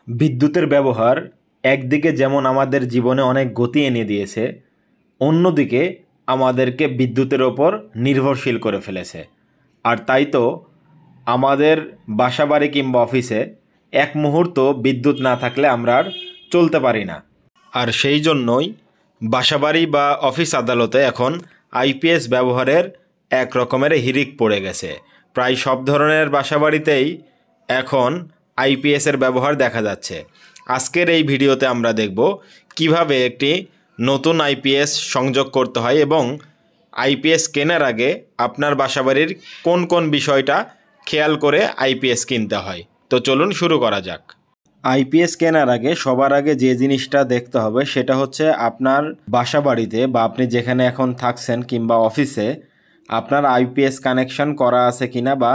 বিদ্যুতের ব্যবহার একদিকে যেমন আমাদের জীবনে অনেক গতি এনে দিয়েছে, অন্যদিকে আমাদেরকে বিদ্যুতের ওপর নির্ভরশীল করে ফেলেছে। আর তাই তো আমাদের বাসাবাড়ি কিংবা অফিসে এক মুহূর্ত বিদ্যুৎ না থাকলে আমরা আর চলতে পারি না। আর সেই জন্যই বাসাবাড়ি বা অফিস আদালতে এখন আইপিএস ব্যবহারের এক রকমের হিড়িক পড়ে গেছে। প্রায় সব ধরনের বাসাবাড়িতেই এখন আইপিএসের ব্যবহার দেখা যাচ্ছে। আজকের এই ভিডিওতে আমরা দেখব কিভাবে একটি নতুন আইপিএস সংযোগ করতে হয় এবং আইপিএস কেনার আগে আপনার বাসাবাড়ির কোন কোন বিষয়টা খেয়াল করে আইপিএস কিনতে হয়। তো চলুন শুরু করা যাক। আইপিএস কেনার আগে সবার আগে যে জিনিসটা দেখতে হবে সেটা হচ্ছে আপনার বাসাবাড়িতে বা আপনি যেখানে এখন থাকছেন কিংবা অফিসে আপনার আইপিএস কানেকশন করা আছে কিনা বা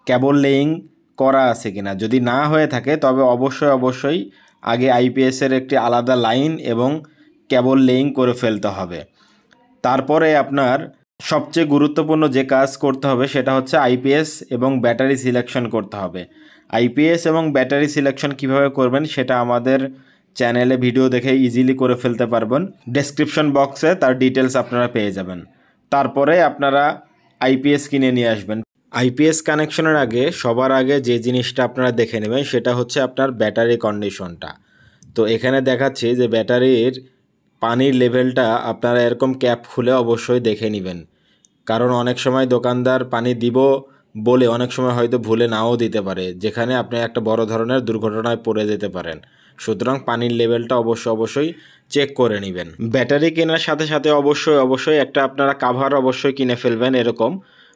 কেবল লেইং করা আছে কিনা। যদি না হয়ে থাকে তবে অবশ্যই আগে আইপিএসের একটি আলাদা লাইন এবং কেবল লেইং করে ফেলতে হবে। তারপরে আপনার সবচেয়ে গুরুত্বপূর্ণ যে কাজ করতে হবে সেটা হচ্ছে আইপিএস এবং ব্যাটারি সিলেকশন করতে হবে। আইপিএস এবং ব্যাটারি সিলেকশন কিভাবে করবেন সেটা আমাদের চ্যানেলে ভিডিও দেখে ইজিলি করে ফেলতে পারবেন। ডেসক্রিপশন বক্সে তার ডিটেলস আপনারা পেয়ে যাবেন। তারপরে আপনারা আইপিএস কিনে নিয়ে আসবেন। আইপিএস কানেকশনের আগে সবার আগে যে জিনিসটা আপনারা দেখে নেবেন সেটা হচ্ছে আপনার ব্যাটারি কন্ডিশনটা। তো এখানে দেখাচ্ছি যে ব্যাটারির পানির লেভেলটা আপনারা এরকম ক্যাপ খুলে অবশ্যই দেখে নেবেন, কারণ অনেক সময় দোকানদার পানি দিব বলে অনেক সময় হয়তো ভুলে নাও দিতে পারে, যেখানে আপনি একটা বড় ধরনের দুর্ঘটনায় পড়ে যেতে পারেন। সুতরাং পানির লেভেলটা অবশ্যই চেক করে নেবেন। ব্যাটারি কেনার সাথে সাথে অবশ্যই একটা আপনারা কাভার অবশ্যই কিনে ফেলবেন এরকম,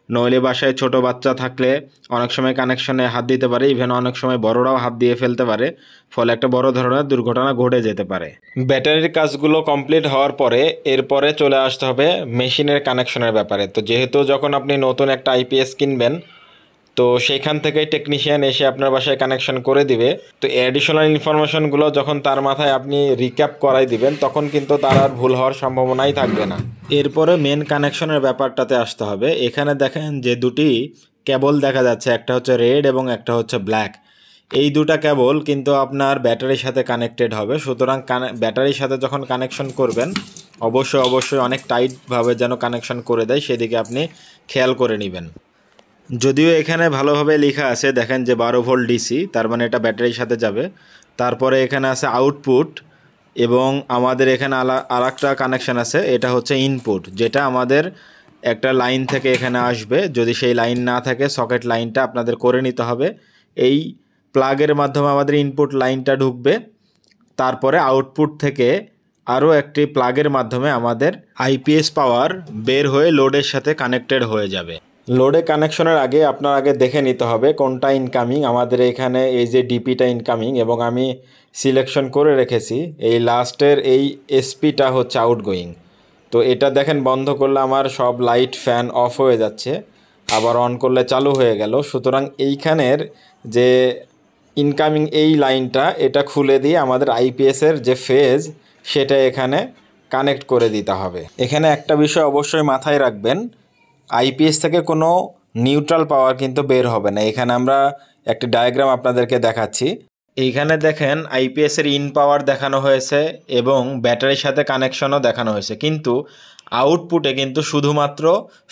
নইলে বাসায় ছোট বাচ্চা থাকলে অনেক সময় কানেকশনে হাত দিতে পারে, ইভেন অনেক সময় বড়রাও হাত দিয়ে ফেলতে পারে, ফলে একটা বড় ধরনের দুর্ঘটনা ঘটে যেতে পারে। ব্যাটারির কাজগুলো কমপ্লিট হওয়ার পরে এরপরে চলে আসতে হবে মেশিনের কানেকশনের ব্যাপারে। তো যেহেতু যখন আপনি নতুন একটা আইপিএস কিনবেন তো সেইখান থেকেই টেকনিশিয়ান এসে আপনার বাসায় কানেকশন করে দিবে। তো অ্যাডিশনাল ইনফরমেশনগুলো যখন তার মাথায় আপনি রিক্যাপ করাই দিবেন তখন কিন্তু তার আর ভুল হওয়ার সম্ভাবনাই থাকবে না। এরপরে মেন কানেকশনের ব্যাপারটাতে আসতে হবে। এখানে দেখেন যে দুটি কেবল দেখা যাচ্ছে, একটা হচ্ছে রেড এবং একটা হচ্ছে ব্ল্যাক। এই দুটা কেবল কিন্তু আপনার ব্যাটারির সাথে কানেক্টেড হবে। সুতরাং ব্যাটারির সাথে যখন কানেকশন করবেন অবশ্যই অনেক টাইটভাবে যেন কানেকশন করে দেয়, সেদিকে আপনি খেয়াল করে নেবেন। যদিও এখানে ভালোভাবে লেখা আছে, দেখেন যে 12 ভোল্ট ডিসি, তার মানে এটা ব্যাটারির সাথে যাবে। তারপরে এখানে আছে আউটপুট এবং আমাদের এখানে আরেকটা কানেকশান আছে, এটা হচ্ছে ইনপুট, যেটা আমাদের একটা লাইন থেকে এখানে আসবে। যদি সেই লাইন না থাকে সকেট লাইনটা আপনাদের করে নিতে হবে। এই প্লাগের মাধ্যমে আমাদের ইনপুট লাইনটা ঢুকবে, তারপরে আউটপুট থেকে আরও একটি প্লাগের মাধ্যমে আমাদের আইপিএস পাওয়ার বের হয়ে লোডের সাথে কানেক্টেড হয়ে যাবে। লোডে কানেকশনের আগে আপনার আগে দেখে নিতে হবে কোনটা ইনকামিং। আমাদের এখানে এই যে ডিপিটা ইনকামিং এবং আমি সিলেকশন করে রেখেছি এই লাস্টের এই এসপিটা হচ্ছে আউটগোয়িং। তো এটা দেখেন বন্ধ করলে আমার সব লাইট ফ্যান অফ হয়ে যাচ্ছে, আবার অন করলে চালু হয়ে গেল। সুতরাং এইখানের যে ইনকামিং এই লাইনটা এটা খুলে দিয়ে আমাদের আইপিএসের যে ফেজ সেটা এখানে কানেক্ট করে দিতে হবে। এখানে একটা বিষয় অবশ্যই মাথায় রাখবেন, আইপিএস থেকে কোনো নিউট্রাল পাওয়ার কিন্তু বের হবে না। এখানে আমরা একটি ডায়াগ্রাম আপনাদেরকে দেখাচ্ছি। এইখানে দেখেন আইপিএসের ইন পাওয়ার দেখানো হয়েছে এবং ব্যাটারির সাথে কানেকশনও দেখানো হয়েছে, কিন্তু আউটপুটে কিন্তু শুধুমাত্র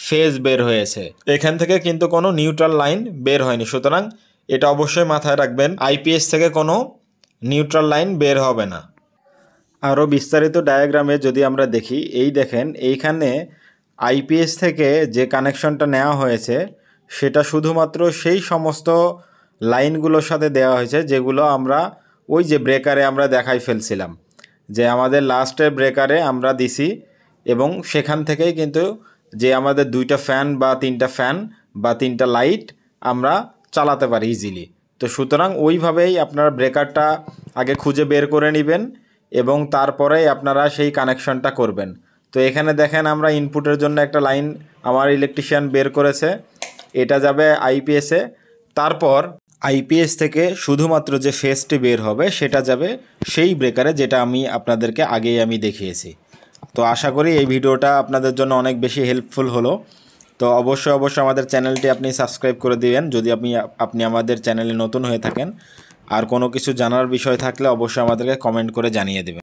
ফেজ বের হয়েছে, এখান থেকে কিন্তু কোনো নিউট্রাল লাইন বের হয়নি। সুতরাং এটা অবশ্যই মাথায় রাখবেন, আইপিএস থেকে কোনো নিউট্রাল লাইন বের হবে না। আরও বিস্তারিত ডায়াগ্রামে যদি আমরা দেখি, এই দেখেন এইখানে আইপিএস থেকে যে কানেকশনটা নেওয়া হয়েছে সেটা শুধুমাত্র সেই সমস্ত লাইনগুলোর সাথে দেওয়া হয়েছে যেগুলো আমরা ওই যে ব্রেকারে আমরা দেখাই ফেলছিলাম, যে আমাদের লাস্টের ব্রেকারে আমরা দিছি এবং সেখান থেকেই কিন্তু যে আমাদের 2টা ফ্যান বা 3টা ফ্যান বা 3টা লাইট আমরা চালাতে পারি ইজিলি। তো সুতরাং ওইভাবেই আপনারা ব্রেকারটা আগে খুঁজে বের করে নেবেন এবং তারপরেই আপনারা সেই কানেকশনটা করবেন। তো এখানে দেখেন আমরা ইনপুটের জন্য একটা লাইন আমার ইলেকট্রিশিয়ান বের করেছে, এটা যাবে আইপিএসে। তারপর আইপিএস থেকে শুধুমাত্র যে ফেজটি বের হবে সেটা যাবে সেই ব্রেকারে, যেটা আমি আপনাদেরকে আগেই দেখিয়েছি। তো আশা করি এই ভিডিওটা আপনাদের জন্য অনেক বেশি হেল্পফুল হলো। তো অবশ্যই আমাদের চ্যানেলটি আপনি সাবস্ক্রাইব করে দিবেন যদি আপনি আমাদের চ্যানেলে নতুন হয়ে থাকেন। আর কোনো কিছু জানার বিষয় থাকলে অবশ্যই আমাদেরকে কমেন্ট করে জানিয়ে দেবেন।